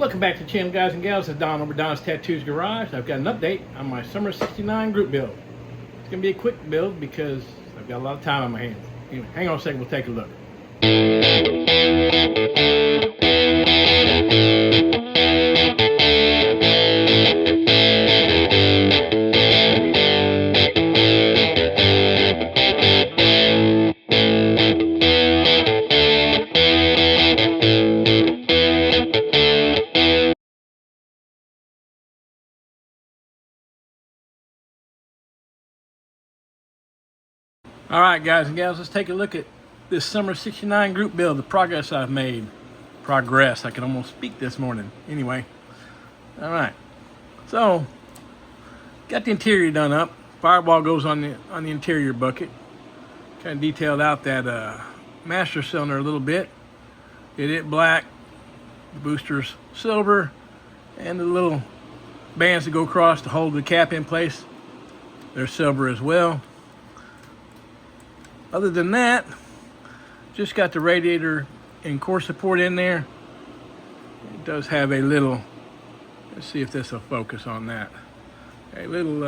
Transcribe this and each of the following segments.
Welcome back to the channel, guys and gals. It's Don over Don's Tattooz Garage. I've got an update on my Summer 69 group build. It's going to be a quick build because I've got a lot of time on my hands. Anyway, hang on a second, we'll take a look. All right, guys and gals, let's take a look at this Summer 69 group build, the progress I've made. Progress, I can almost speak this morning. Anyway, all right. So, got the interior done up. Firewall goes on the interior bucket. Kind of detailed out that master cylinder a little bit. Did it black, the boosters silver, and the little bands that go across to hold the cap in place, they're silver as well. Other than that, just got the radiator and core support in there. It does have a little, let's see if this will focus on that. A little,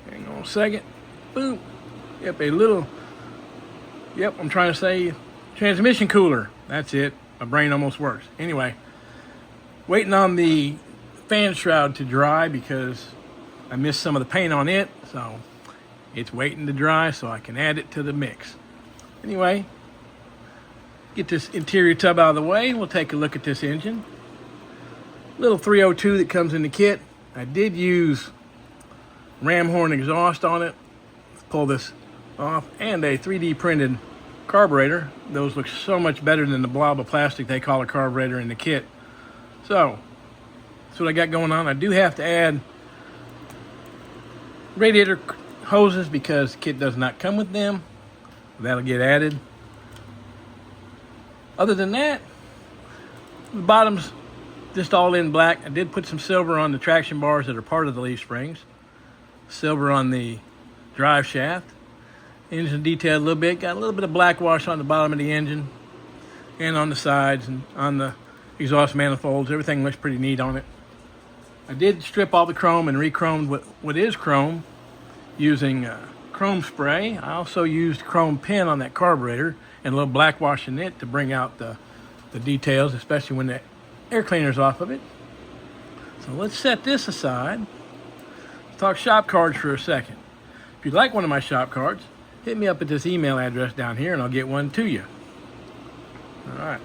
hang on a second, boom. Yep, a little, yep, I'm trying to say transmission cooler. That's it, my brain almost works. Anyway, waiting on the fan shroud to dry because I missed some of the paint on it, so it's waiting to dry so I can add it to the mix. Anyway, get this interior tub out of the way. We'll take a look at this engine. Little 302 that comes in the kit. I did use ram horn exhaust on it. Let's pull this off. And a 3D printed carburetor. Those look so much better than the blob of plastic they call a carburetor in the kit. So, that's what I got going on. I do have to add radiator hoses because the kit does not come with them. That'll get added. Other than that, the bottom's just all in black. I did put some silver on the traction bars that are part of the leaf springs. Silver on the drive shaft. Engine detailed a little bit. Got a little bit of black wash on the bottom of the engine and on the sides and on the exhaust manifolds. Everything looks pretty neat on it. I did strip all the chrome and re-chromed what is chrome using chrome spray. I also used chrome pin on that carburetor and a little black wash in it to bring out the details, especially when the air cleaner's off of it. So let's set this aside. Let's talk shop cards for a second. If you'd like one of my shop cards, hit me up at this email address down here and I'll get one to you. All right.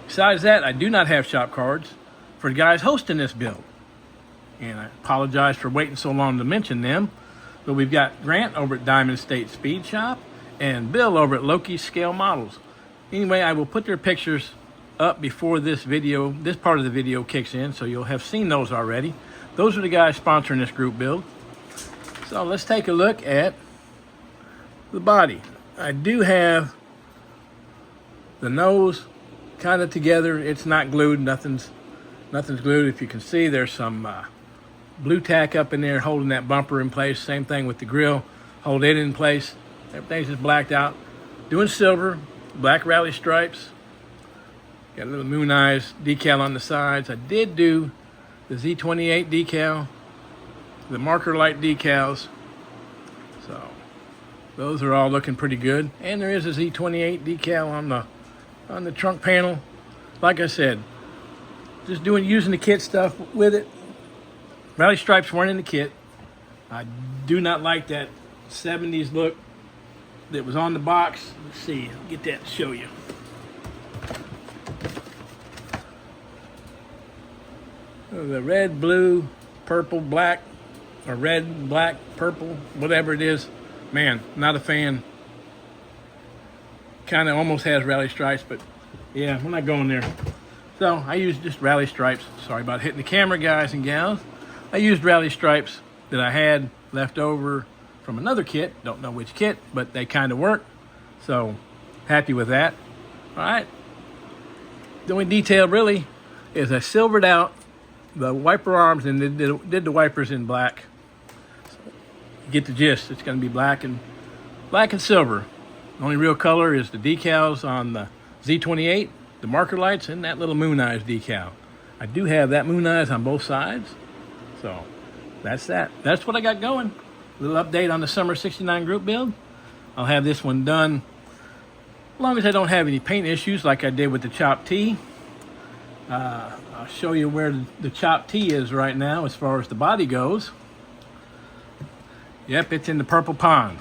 Besides that, I do not have shop cards for the guys hosting this build. And I apologize for waiting so long to mention them. But we've got Grant over at Diamond State Speed Shop and Bill over at Loki's Scale Models. Anyway, I will put their pictures up before this part of the video kicks in, so you'll have seen those already. Those are the guys sponsoring this group build. So let's take a look at the body. I do have the nose kind of together. It's not glued. Nothing's glued. If you can see, there's some blue tack up in there holding that bumper in place. Same thing with the grill, hold it in place. Everything's just blacked out. Doing silver, black rally stripes. Got a little moon eyes decal on the sides. I did do the Z28 decal, the marker light decals. So those are all looking pretty good. And there is a Z28 decal on the trunk panel. Like I said, just using the kit stuff with it. Rally stripes weren't in the kit. I do not like that 70s look that was on the box. Let's see, I'll get that to show you. The red, blue, purple, black, or red, black, purple, whatever it is. Man, not a fan. Kind of almost has rally stripes, but yeah, we're not going there. So I used just rally stripes. Sorry about hitting the camera, guys and gals. I used rally stripes that I had left over from another kit. Don't know which kit, but they kind of work. So happy with that. All right. The only detail really is I silvered out the wiper arms and did the wipers in black. So you get the gist. It's going to be black and silver. The only real color is the decals on the Z28 the marker lights, and that little moon eyes decal. I do have that moon eyes on both sides. So that's that. That's what I got going. A little update on the summer 69 group build. I'll have this one done as long as I don't have any paint issues like I did with the chopped tee. I'll show you where the chopped tee is right now as far as the body goes. Yep, it's in the purple pond.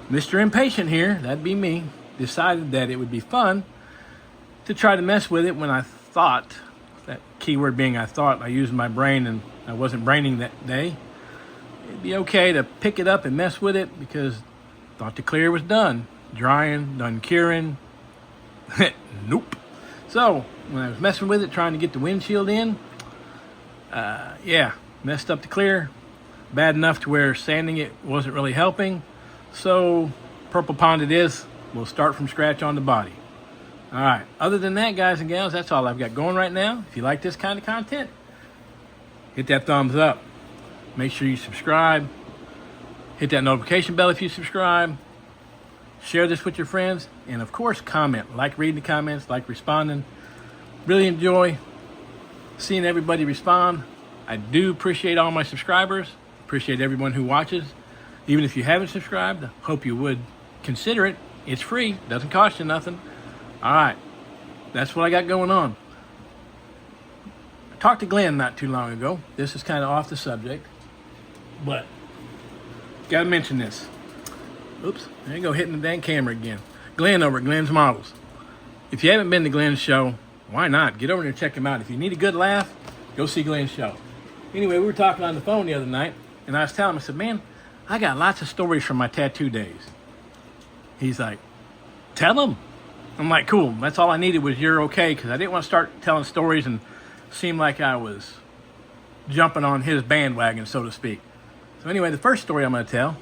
Mr. Impatient here, that'd be me, decided that it would be fun to try to mess with it when I thought, that keyword being I thought, I used my brain and I wasn't braining that day. It'd be okay to pick it up and mess with it because thought the clear was done. Drying, done curing. Nope. So, when I was messing with it, trying to get the windshield in, yeah, messed up the clear. Bad enough to where sanding it wasn't really helping. So, purple pond it is. We'll start from scratch on the body. All right. Other than that, guys and gals, that's all I've got going right now. If you like this kind of content, hit that thumbs up. Make sure you subscribe. Hit that notification bell if you subscribe. Share this with your friends. And, of course, comment. Like reading the comments. Like responding. Really enjoy seeing everybody respond. I do appreciate all my subscribers. Appreciate everyone who watches. Even if you haven't subscribed, I hope you would consider it. It's free. Doesn't cost you nothing. All right. That's what I got going on. I talked to Glen not too long ago. This is kind of off the subject. But, got to mention this. Oops. There you go, hitting the dang camera again. Glen over at Glen's Models. If you haven't been to Glen's show, why not? Get over there and check him out. If you need a good laugh, go see Glen's show. Anyway, we were talking on the phone the other night, and I was telling him, I said, man, I got lots of stories from my tattoo days. He's like, tell them. I'm like, cool. That's all I needed was you're okay, because I didn't want to start telling stories and seem like I was jumping on his bandwagon, so to speak. So anyway, the first story I'm going to tell,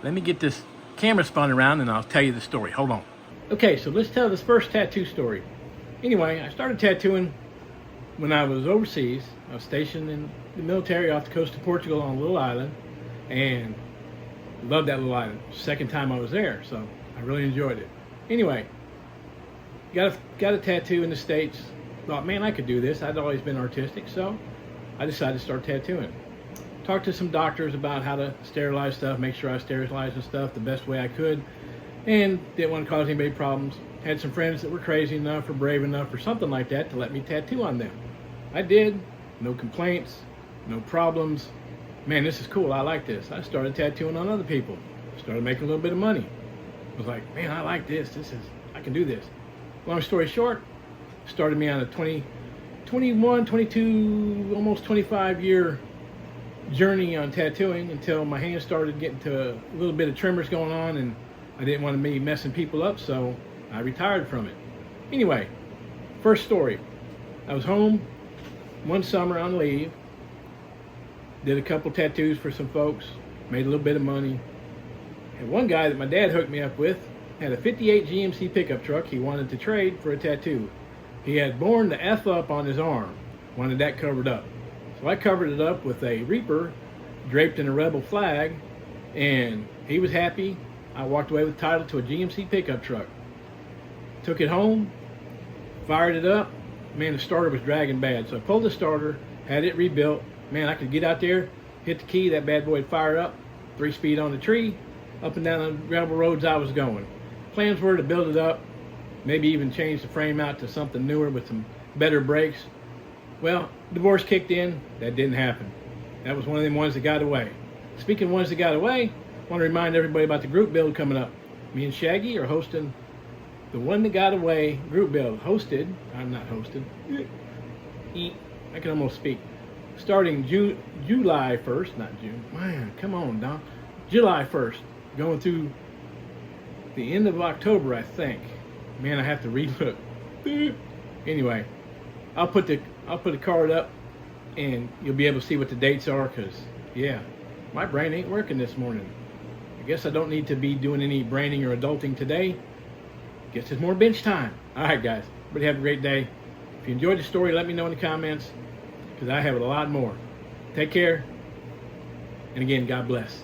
let me get this camera spun around and I'll tell you the story. Hold on. Okay, so let's tell this first tattoo story. Anyway, I started tattooing when I was overseas. I was stationed in the military off the coast of Portugal on a little island, and loved that little island. Second time I was there, so I really enjoyed it. Anyway, got a tattoo in the States. Thought, man, I could do this. I'd always been artistic, so I decided to start tattooing. Talked to some doctors about how to sterilize stuff, make sure I sterilized the stuff the best way I could, and didn't want to cause anybody problems. Had some friends that were crazy enough or brave enough or something like that to let me tattoo on them. I did. No complaints, no problems. Man, this is cool. I like this. I started tattooing on other people. Started making a little bit of money. I was like, man, I like this. I can do this. Long story short, started me on a 21, 22, almost 25 year journey on tattooing until my hands started getting to a little bit of tremors going on, and I didn't want to be messing people up, so I retired from it. Anyway, first story. I was home one summer on leave, did a couple tattoos for some folks, made a little bit of money. And one guy that my dad hooked me up with had a 58 GMC pickup truck he wanted to trade for a tattoo. He had born the F up on his arm, wanted that covered up. So I covered it up with a Reaper draped in a rebel flag, and he was happy. I walked away with title to a GMC pickup truck. Took it home, fired it up. Man, the starter was dragging bad. So I pulled the starter, had it rebuilt. Man, I could get out there, hit the key, that bad boy would fire up, 3-speed on the tree, up and down the gravel roads I was going. Plans were to build it up, maybe even change the frame out to something newer with some better brakes. Well, divorce kicked in. That didn't happen. That was one of them ones that got away. Speaking of ones that got away, I want to remind everybody about the group build coming up. Me and Shaggy are hosting the One That Got Away group build. I'm not hosted. I can almost speak. Starting July 1st, not June. Man, come on, Don. July 1st. Going through the end of October, I think. Man, I have to relook. Anyway, I'll put the card up, and you'll be able to see what the dates are, because, yeah, my brain ain't working this morning. I guess I don't need to be doing any braining or adulting today. Guess it's more bench time. All right, guys. Everybody have a great day. If you enjoyed the story, let me know in the comments, because I have a lot more. Take care. And again, God bless.